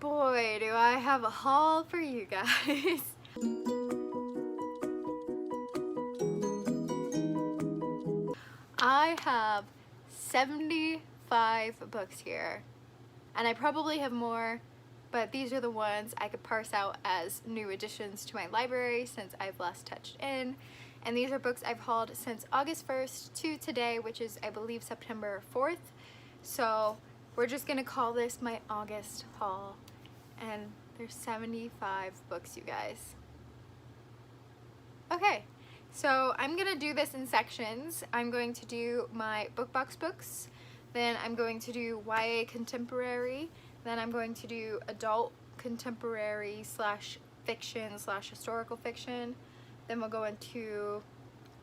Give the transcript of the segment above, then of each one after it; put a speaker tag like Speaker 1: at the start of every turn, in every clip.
Speaker 1: boy, do I have a haul for you guys. I have 75 books here, and I probably have more, but these are the ones I could parse out as new additions to my library since I've last touched in. And these are books I've hauled since August 1st to today, which is, I believe, September 4th. So we're just gonna call this my August haul. And there's 75 books, you guys. Okay, so I'm gonna do this in sections. I'm going to do my book box books, then I'm going to do YA contemporary, then I'm going to do adult contemporary slash fiction slash historical fiction, then we'll go into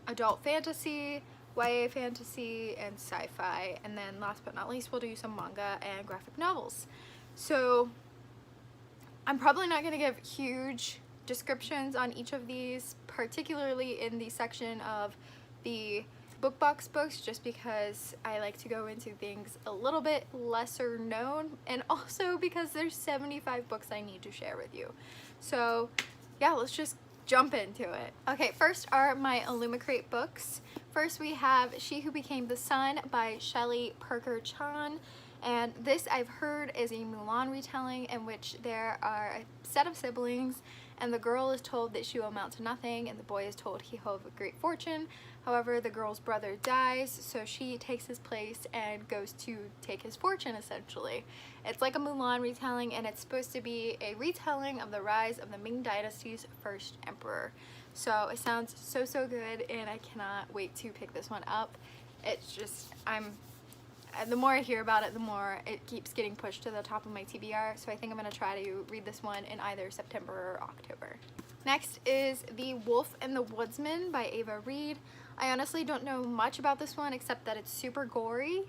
Speaker 1: adult fantasy, YA fantasy, and sci-fi, and then last but not least we'll do some manga and graphic novels. So I'm probably not going to give huge descriptions on each of these, particularly in the section of the book box books, just because I like to go into things a little bit lesser known, and also because there's 75 books I need to share with you. So yeah, let's just jump into it. Okay, first are my Illumicrate books. First we have She Who Became the Sun by Shelley Parker Chan. And this, I've heard, is a Mulan retelling in which there are a set of siblings, and the girl is told that she will amount to nothing, and the boy is told he will have a great fortune. However, the girl's brother dies, so she takes his place and goes to take his fortune, essentially. It's like a Mulan retelling, and it's supposed to be a retelling of the rise of the Ming Dynasty's first emperor. So it sounds so good, and I cannot wait to pick this one up. It's just, the more I hear about it, the more it keeps getting pushed to the top of my TBR, so I think I'm going to try to read this one in either September or October. Next is The Wolf and the Woodsman by Ava Reed. I honestly don't know much about this one except that it's super gory,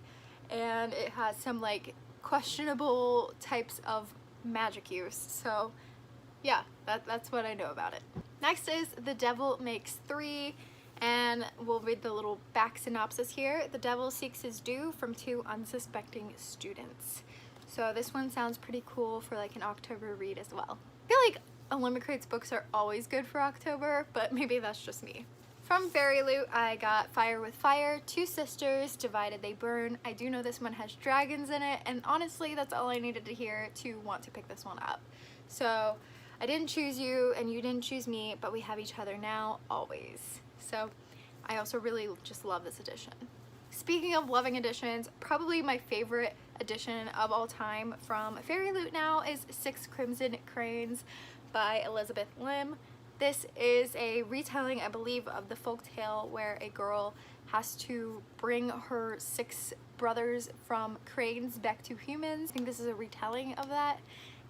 Speaker 1: and it has some like questionable types of magic use, so yeah, that's what I know about it. Next is The Devil Makes Three, and we'll read the little back synopsis here. The devil seeks his due from two unsuspecting students. So this one sounds pretty cool for like an October read as well. I feel like Illumicrate's books are always good for October, but maybe that's just me. From Fairyloot, I got Fire with Fire, Two Sisters, Divided They Burn. I do know this one has dragons in it, and honestly that's all I needed to hear to want to pick this one up. So I didn't choose you and you didn't choose me, but we have each other now, always. So I also really just love this edition. Speaking of loving editions, probably my favorite edition of all time from Fairyloot now is Six Crimson Cranes by Elizabeth Lim. This is a retelling, I believe, of the folktale where a girl has to bring her 6 brothers from cranes back to humans. I think this is a retelling of that.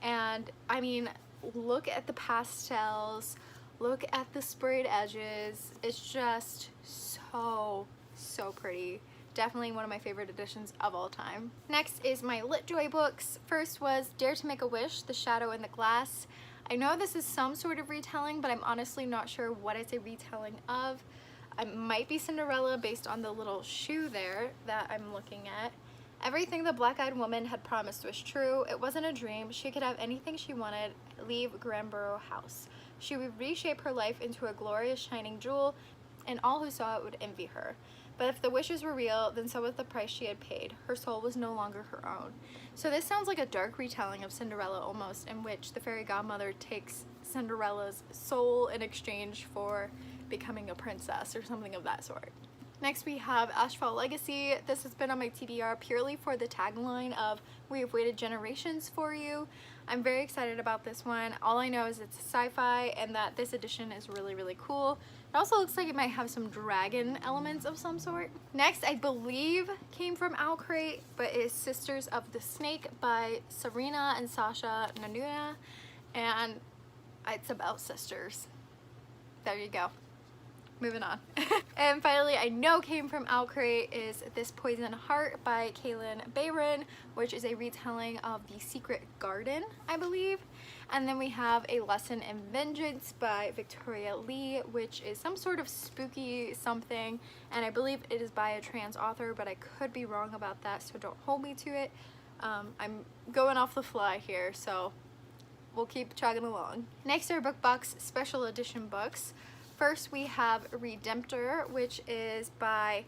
Speaker 1: And I mean, look at the pastels, look at the sprayed edges. It's just so pretty. Definitely one of my favorite editions of all time. Next is my Litjoy books. First was Dare to Make a Wish, The Shadow in the Glass. I know this is some sort of retelling, but I'm honestly not sure what it's a retelling of. It might be Cinderella based on the little shoe there that I'm looking at. Everything the black-eyed woman had promised was true. It wasn't a dream. She could have anything she wanted, leave Granborough House. She would reshape her life into a glorious shining jewel, and all who saw it would envy her. But if the wishes were real, then so was the price she had paid. Her soul was no longer her own. So this sounds like a dark retelling of Cinderella almost, in which the fairy godmother takes Cinderella's soul in exchange for becoming a princess or something of that sort. Next we have Ashfall Legacy. This has been on my TBR purely for the tagline of "We have waited generations for you." I'm very excited about this one. All I know is it's sci-fi and that this edition is really cool. It also looks like it might have some dragon elements of some sort. Next, I believe came from Owlcrate, but is Sisters of the Snake by Serena and Sasha Nanuna, and it's about sisters. There you go. Moving on. And finally, I know came from Owlcrate is This Poison Heart by Kaylin Bayron, which is a retelling of The Secret Garden, I believe. And then we have A Lesson in Vengeance by Victoria Lee, which is some sort of spooky something, and I believe it is by a trans author, but I could be wrong about that, so don't hold me to it. I'm going off the fly here, so we'll keep chugging along. Next are book box special edition books. First we have Redemptor, which is by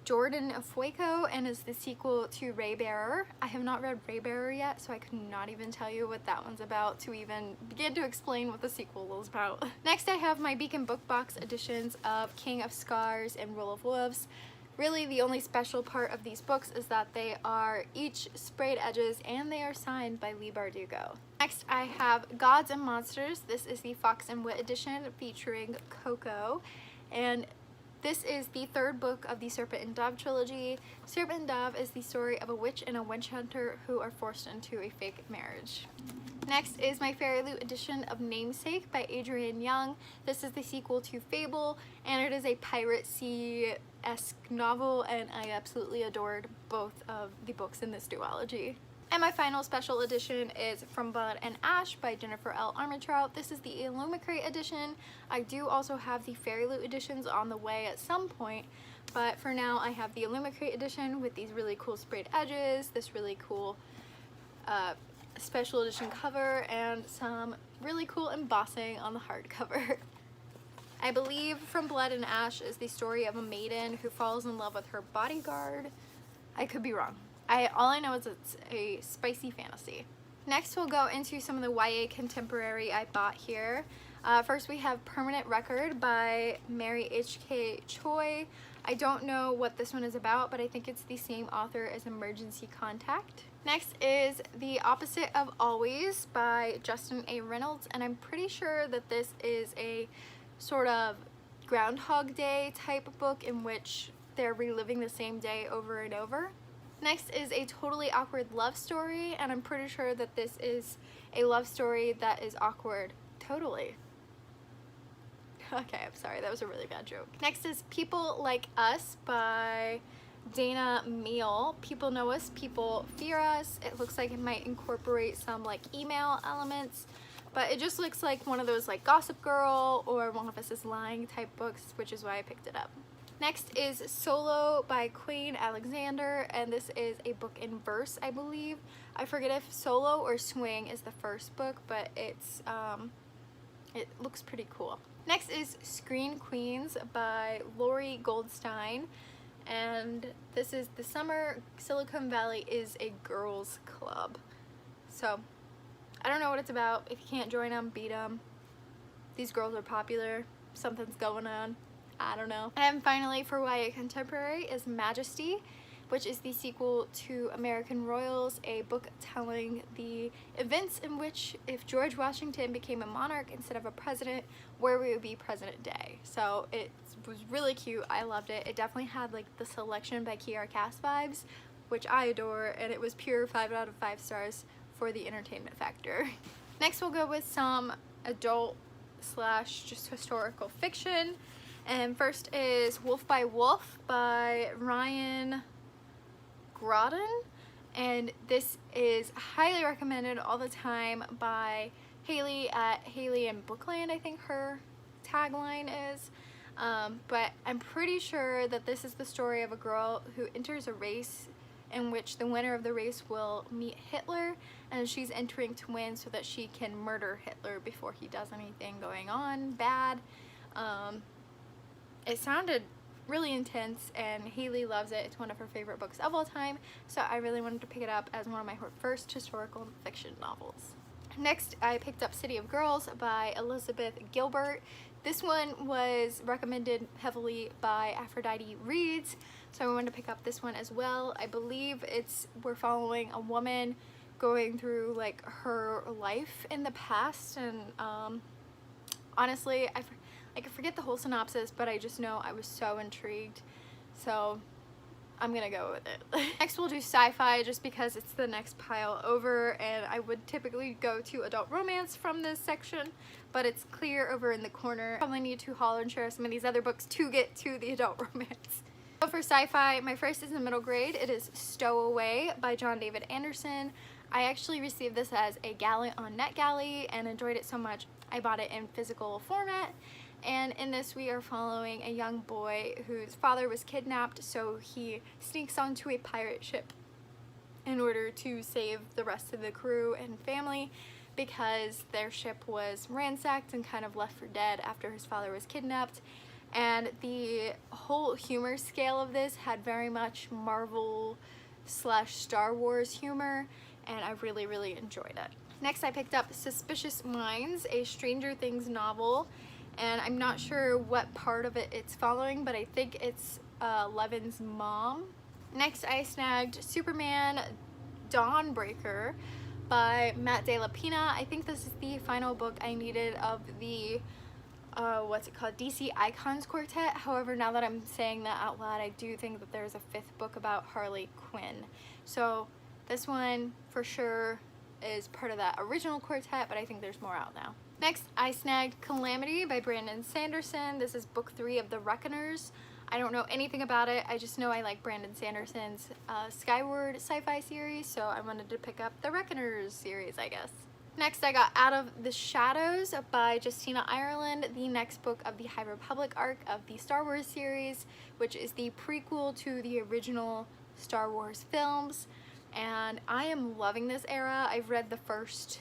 Speaker 1: Jordan Fueko and is the sequel to Raybearer. I have not read Raybearer yet, so I could not even tell you what that one's about to even begin to explain what the sequel is about. Next I have my Beacon book box editions of King of Scars and Rule of Wolves. Really the only special part of these books is that they are each sprayed edges and they are signed by Leigh Bardugo. Next I have Gods and Monsters. This is the Fox and Wit edition featuring Coco, and this is the third book of the Serpent and Dove trilogy. Serpent and Dove is the story of a witch and a witch hunter who are forced into a fake marriage. Next is my Fairyloot edition of Namesake by Adrienne Young. This is the sequel to Fable, and it is a piracy-esque novel, and I absolutely adored both of the books in this duology. And my final special edition is From Blood and Ash by Jennifer L. Armentrout. This is the Illumicrate edition. I do also have the Fairyloot editions on the way at some point, but for now I have the Illumicrate edition with these really cool sprayed edges, this really cool special edition cover, and some really cool embossing on the hardcover. I believe From Blood and Ash is the story of a maiden who falls in love with her bodyguard. I could be wrong. All I know is it's a spicy fantasy. Next we'll go into some of the YA contemporary I bought here. First we have Permanent Record by Mary H.K. Choi. I don't know what this one is about, but I think it's the same author as Emergency Contact. Next is The Opposite of Always by Justin A. Reynolds, and I'm pretty sure that this is a sort of Groundhog Day type book in which they're reliving the same day over and over. Next is A Totally Awkward Love Story, and I'm pretty sure that this is a love story that is awkward. Totally. Okay, I'm sorry, that was a really bad joke. Next is People Like Us by Dana Meal. People know us, people fear us. It looks like it might incorporate some like email elements, but it just looks like one of those like Gossip Girl or One of Us is Lying type books, which is why I picked it up. Next is Solo by Queen Alexander, and this is a book in verse, I believe. I forget if Solo or Swing is the first book, but it looks pretty cool. Next is Screen Queens by Lori Goldstein, and this is The Summer Silicon Valley is a Girls Club. So, I don't know what it's about. If you can't join them, beat them. These girls are popular. Something's going on. I don't know. And finally for YA Contemporary is Majesty, which is the sequel to American Royals, a book telling the events in which if George Washington became a monarch instead of a president, where we would be President Day. So it was really cute. I loved it. It definitely had like the Selection by Kiara Cass vibes, which I adore, and it was pure 5 out of 5 stars for the entertainment factor. Next we'll go with some adult / just historical fiction. And first is Wolf by Wolf by Ryan Groden, and this is highly recommended all the time by Haley at Haley and Bookland, I think her tagline is. But I'm pretty sure that this is the story of a girl who enters a race in which the winner of the race will meet Hitler, and she's entering to win so that she can murder Hitler before he does anything going on bad. It sounded really intense, and Haley loves it. It's one of her favorite books of all time, so I really wanted to pick it up as one of my first historical fiction novels. Next, I picked up City of Girls by Elizabeth Gilbert. This one was recommended heavily by Aphrodite Reads, so I wanted to pick up this one as well. I believe we're following a woman going through like her life in the past, and honestly, I can forget the whole synopsis, but I just know I was so intrigued, so I'm gonna go with it. Next we'll do sci-fi just because it's the next pile over, and I would typically go to adult romance from this section, but it's clear over in the corner. Probably need to haul and share some of these other books to get to the adult romance. So for sci-fi, my first is in middle grade. It is Stowaway by John David Anderson. I actually received this as a Gallant on NetGalley and enjoyed it so much I bought it in physical format. And in this we are following a young boy whose father was kidnapped, so he sneaks onto a pirate ship in order to save the rest of the crew and family. because their ship was ransacked and kind of left for dead after his father was kidnapped. And the whole humor scale of this had very much Marvel / Star Wars humor, and I really enjoyed it. Next, I picked up Suspicious Minds, a Stranger Things novel, and I'm not sure what part of it it's following, but I think it's Levin's mom. Next, I snagged Superman Dawnbreaker by Matt De La Pina. I think this is the final book I needed of the what's it called, DC Icons Quartet. However, now that I'm saying that out loud, I do think that there's a 5th book about Harley Quinn. So this one for sure is part of that original quartet, but I think there's more out now. Next, I snagged Calamity by Brandon Sanderson. This is book 3 of The Reckoners. I don't know anything about it. I just know I like Brandon Sanderson's Skyward sci-fi series, so I wanted to pick up the Reckoners series, I guess. Next, I got Out of the Shadows by Justina Ireland, the next book of the High Republic arc of the Star Wars series, which is the prequel to the original Star Wars films. And I am loving this era. I've read the first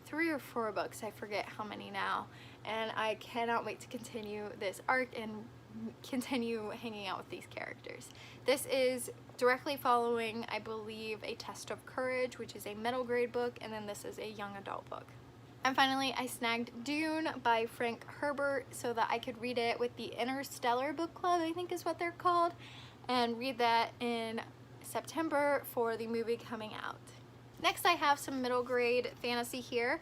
Speaker 1: 3 or 4 books, I forget how many now, and I cannot wait to continue this arc and continue hanging out with these characters. This is directly following, I believe, A Test of Courage, which is a middle grade book, and then this is a young adult book. And finally, I snagged Dune by Frank Herbert so that I could read it with the Interstellar Book Club, I think is what they're called, and read that in September for the movie coming out. Next, I have some middle grade fantasy here.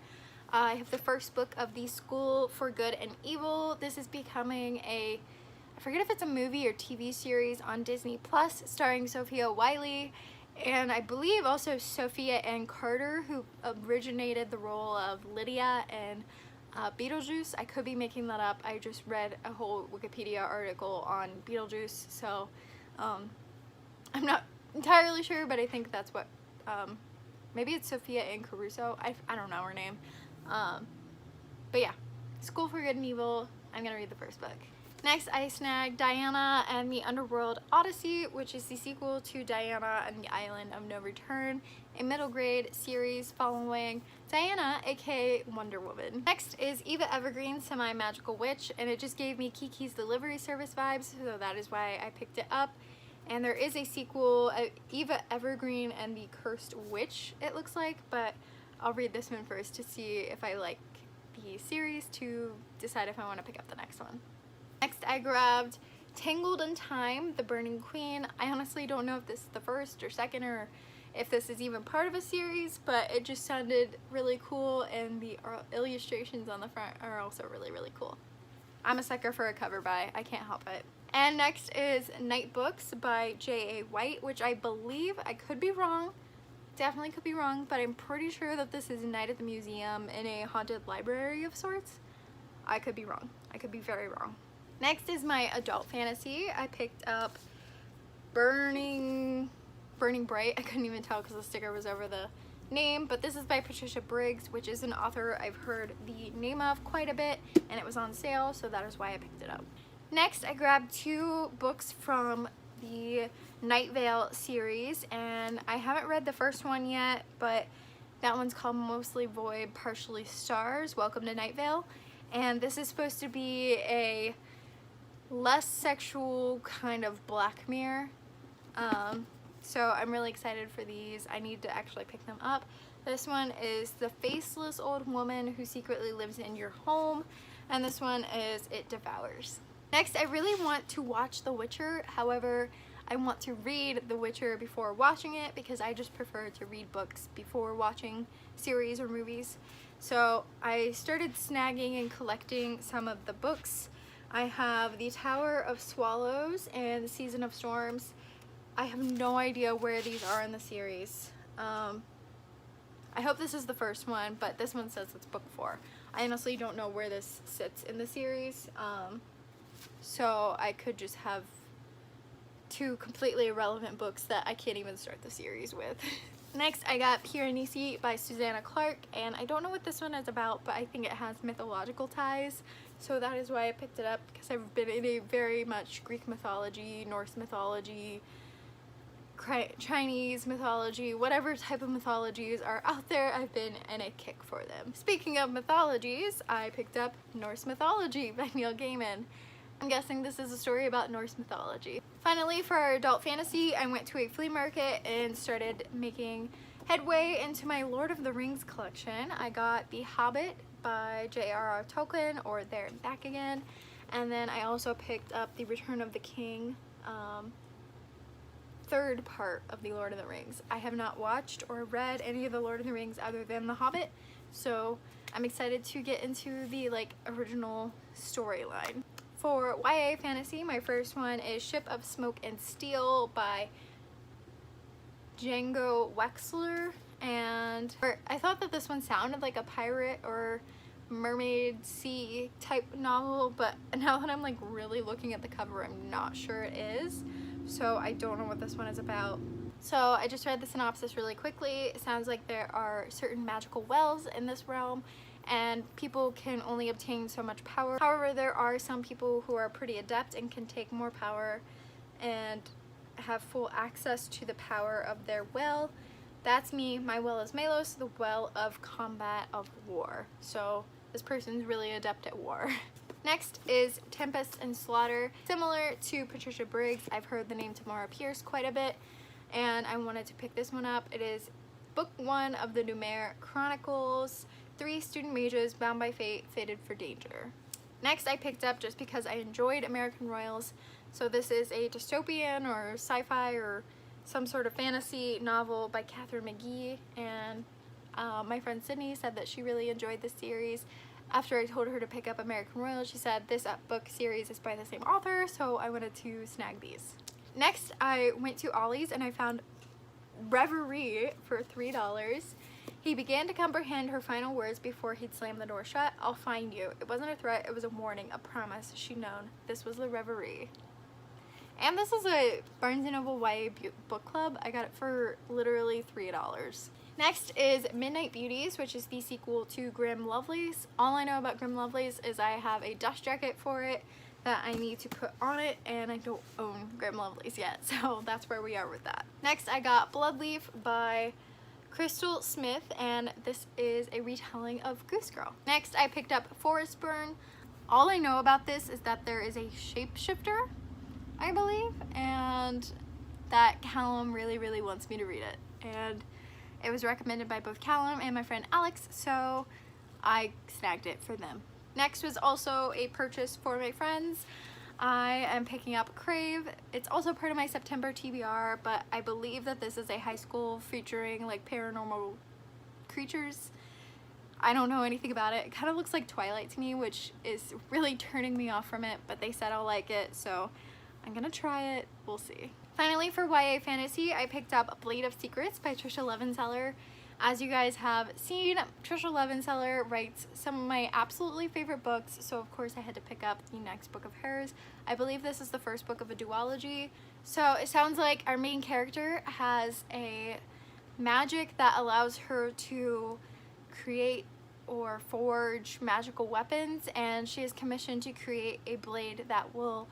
Speaker 1: I have the first book of The School for Good and Evil. This is becoming a, I forget if it's a movie or TV series on Disney Plus, starring Sophia Wiley, and I believe also Sophia Ann Carter, who originated the role of Lydia in Beetlejuice. I could be making that up. I just read a whole Wikipedia article on Beetlejuice, so I'm not entirely sure, but I think that's what, maybe it's Sophia Ann Caruso. I don't know her name. But yeah, School for Good and Evil. I'm gonna read the first book. Next, I snagged Diana and the Underworld Odyssey, which is the sequel to Diana and the Island of No Return, a middle grade series following Diana, aka Wonder Woman. Next is Eva Evergreen, Semi-Magical Witch, and it just gave me Kiki's Delivery Service vibes, so that is why I picked it up. And there is a sequel, Eva Evergreen and the Cursed Witch, it looks like, but I'll read this one first to see if I like the series to decide if I want to pick up the next one. Next, I grabbed Tangled in Time, The Burning Queen. I honestly don't know if this is the first or second or if this is even part of a series, but it just sounded really cool, and the illustrations on the front are also really cool. I'm a sucker for a cover buy, I can't help it. And next is Night Books by J.A. White, which I believe, I could be wrong, definitely could be wrong, but I'm pretty sure that this is Night at the Museum in a haunted library of sorts. I could be wrong. I could be very wrong. Next is my adult fantasy. I picked up Burning Bright. I couldn't even tell because the sticker was over the name, but this is by Patricia Briggs, which is an author I've heard the name of quite a bit, and it was on sale, so that is why I picked it up. Next, I grabbed 2 books from the Night Vale series, and I haven't read the first one yet, but that one's called Mostly Void, Partially Stars, Welcome to Night Vale, and this is supposed to be a less sexual kind of Black Mirror, so I'm really excited for these. I need to actually pick them up. This one is The Faceless Old Woman Who Secretly Lives in Your Home, and this one is It Devours. Next, I really want to watch The Witcher. However, I want to read The Witcher before watching it because I just prefer to read books before watching series or movies. So I started snagging and collecting some of the books. I have The Tower of Swallows and The Season of Storms. I have no idea where these are in the series. I hope this is the first one, but this one says it's book 4. I honestly don't know where this sits in the series. So I could just have 2 completely irrelevant books that I can't even start the series with. Next, I got Piranesi by Susanna Clark, and I don't know what this one is about, but I think it has mythological ties, so that is why I picked it up, because I've been in a very much Greek mythology, Norse mythology Chinese mythology, whatever type of mythologies are out there, I've been in a kick for them. Speaking of mythologies, I picked up Norse Mythology by Neil Gaiman. I'm guessing this is a story about Norse mythology. Finally, for our adult fantasy, I went to a flea market and started making headway into my Lord of the Rings collection. I got The Hobbit by J.R.R. Tolkien, or There and Back Again, and then I also picked up The Return of the King, third part of the Lord of the Rings. I have not watched or read any of the Lord of the Rings other than The Hobbit, so I'm excited to get into the original storyline. For YA fantasy, my first one is Ship of Smoke and Steel by Django Wexler, and I thought that this one sounded like a pirate or mermaid sea type novel, but now that I'm really looking at the cover, I'm not sure it is. So I don't know what this one is about. So I just read the synopsis really quickly. It sounds like there are certain magical wells in this realm and people can only obtain so much power. However, there are some people who are pretty adept and can take more power and have full access to the power of their well. That's me. My well is Melos, the well of combat of war. So this person's really adept at war. Next is Tempest and Slaughter. Similar to Patricia Briggs, I've heard the name Tamara Pierce quite a bit, and I wanted to pick this one up. It is book 1 of the Numair Chronicles, 3 student mages bound by fate, fated for danger. Next I picked up, just because I enjoyed American Royals, so this is a dystopian or sci-fi or some sort of fantasy novel by Catherine McGee, and my friend Sydney said that she really enjoyed this series. After I told her to pick up American Royals, she said this book series is by the same author, so I wanted to snag these. Next, I went to Ollie's and I found Reverie for $3. He began to comprehend her final words before he'd slam the door shut. I'll find you. It wasn't a threat, it was a warning, a promise. She'd known. This was the Reverie. And this is a Barnes & Noble YA book club. I got it for literally $3. Next is Midnight Beauties, which is the sequel to Grim Lovelace. All I know about Grim Lovelace is I have a dust jacket for it that I need to put on it, and I don't own Grim Lovelace yet, so that's where we are with that. Next, I got Bloodleaf by Crystal Smith, and this is a retelling of Goose Girl. Next, I picked up Forest Burn. All I know about this is that there is a shapeshifter, I believe, and that Callum really wants me to read it. And it was recommended by both Callum and my friend Alex, so I snagged it for them. Next was also a purchase for my friends. I am picking up Crave. It's also part of my September TBR, but I believe that this is a high school featuring paranormal creatures. I don't know anything about it. It kind of looks like Twilight to me, which is really turning me off from it, but they said I'll like it, so I'm gonna try it. We'll see. Finally, for YA fantasy, I picked up Blade of Secrets by Trisha Levenseller. As you guys have seen, Trisha Levenseller writes some of my absolutely favorite books, so of course I had to pick up the next book of hers. I believe this is the first book of a duology. So it sounds like our main character has a magic that allows her to create or forge magical weapons, and she is commissioned to create a blade that will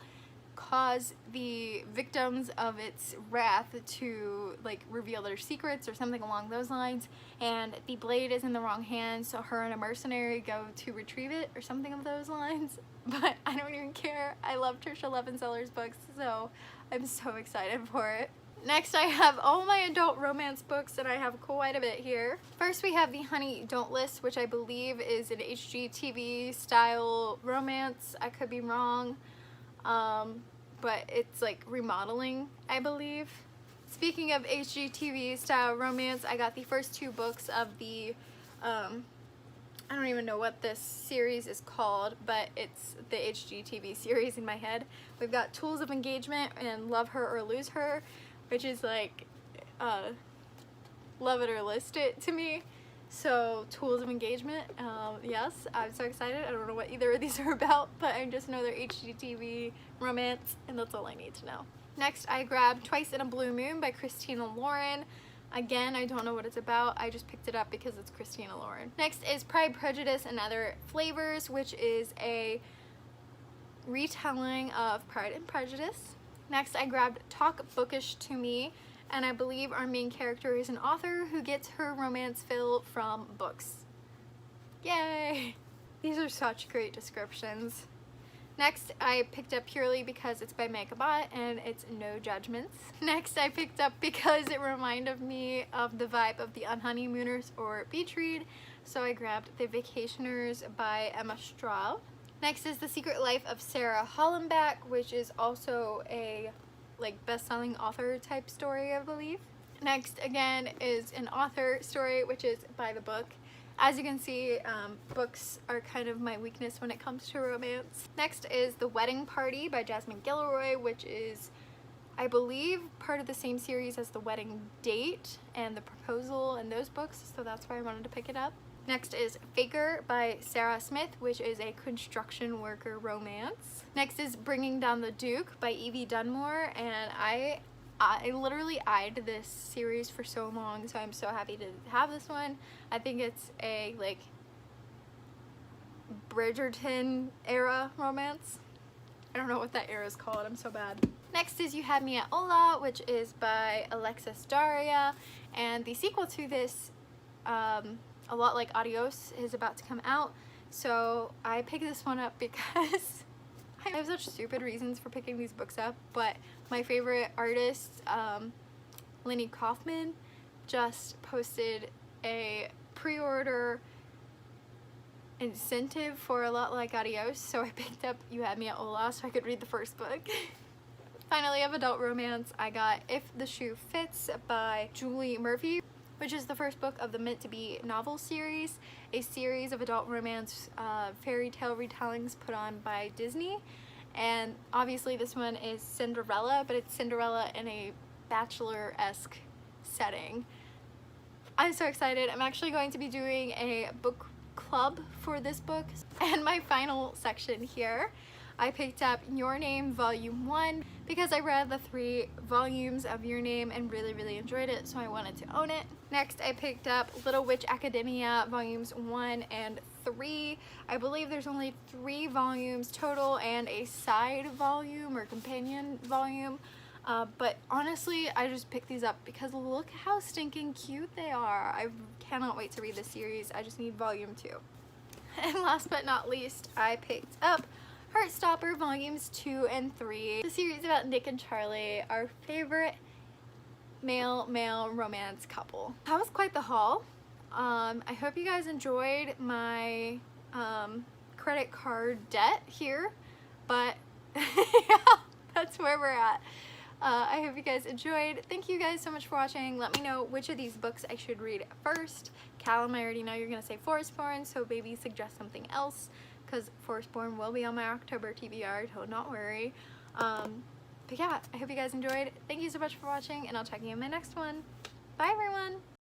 Speaker 1: cause the victims of its wrath to reveal their secrets or something along those lines, and the blade is in the wrong hands, so her and a mercenary go to retrieve it or something of those lines. But I don't even care. I love Trisha Levenseller's books, so I'm so excited for it. Next, I have all my adult romance books, and I have quite a bit here. First, we have the Honey Don't List, which I believe is an HGTV style romance. I could be wrong. But it's remodeling, I believe. Speaking of HGTV style romance, I got the first 2 books of the, I don't even know what this series is called, but it's the HGTV series in my head. We've got Tools of Engagement and Love Her or Lose Her, which is love it or list it to me. So Tools of Engagement, yes, I'm so excited. I don't know what either of these are about, but I just know they're HGTV romance, and that's all I need to know. Next, I grabbed Twice in a Blue Moon by Christina Lauren. Again, I don't know what it's about. I just picked it up because it's Christina Lauren. Next is Pride, Prejudice, and Other Flavors, which is a retelling of Pride and Prejudice. Next, I grabbed Talk Bookish to Me, and I believe our main character is an author who gets her romance fill from books. Yay! These are such great descriptions. Next, I picked up purely because it's by Manga and it's no judgments. Next, I picked up because it reminded me of the vibe of the Unhoneymooners or beach read, so I grabbed The Vacationers by Emma Straub. Next is The Secret Life of Sarah Hollenbeck, which is also a best-selling author type story, I believe. Next, again, is an author story, which is by the book. As you can see, books are kind of my weakness when it comes to romance. Next is The Wedding Party by Jasmine Gilroy, which is, I believe, part of the same series as The Wedding Date and The Proposal and those books, so that's why I wanted to pick it up. Next is Faker by Sarah Smith, which is a construction worker romance. Next is Bringing Down the Duke by Evie Dunmore, and I literally eyed this series for so long, so I'm so happy to have this one. I think it's a Bridgerton era romance. I don't know what that era is called, I'm so bad. Next is You Had Me at Hola, which is by Alexis Daria, and the sequel to this, A Lot Like Adios, is about to come out, so I picked this one up because I have such stupid reasons for picking these books up, but my favorite artist, Lenny Kaufman, just posted a pre-order incentive for A Lot Like Adios, so I picked up You Had Me at Hola so I could read the first book. Finally, of adult romance, I got If the Shoe Fits by Julie Murphy, which is the first book of the Meant to Be novel series, a series of adult romance fairy tale retellings put on by Disney. And obviously this one is Cinderella, but it's Cinderella in a bachelor-esque setting. I'm so excited. I'm actually going to be doing a book club for this book. And my final section here, I picked up Your Name Volume 1 because I read the 3 volumes of Your Name and really enjoyed it, so I wanted to own it. Next, I picked up Little Witch Academia Volumes 1 and 3. I believe there's only 3 volumes total and a side volume or companion volume. But honestly, I just picked these up because look how stinking cute they are. I cannot wait to read this series. I just need volume 2. And last but not least, I picked up Heartstopper Volumes 2 and 3. The series about Nick and Charlie, our favorite male romance couple. That was quite the haul. I hope you guys enjoyed my credit card debt here, but yeah, that's where we're at. I hope you guys enjoyed. Thank you guys so much for watching. Let me know which of these books I should read first. Callum, I already know you're gonna say Forestborn, so maybe suggest something else, because Forestborn will be on my October TBR, so not worry. But yeah, I hope you guys enjoyed. Thank you so much for watching, and I'll check you in my next one. Bye everyone!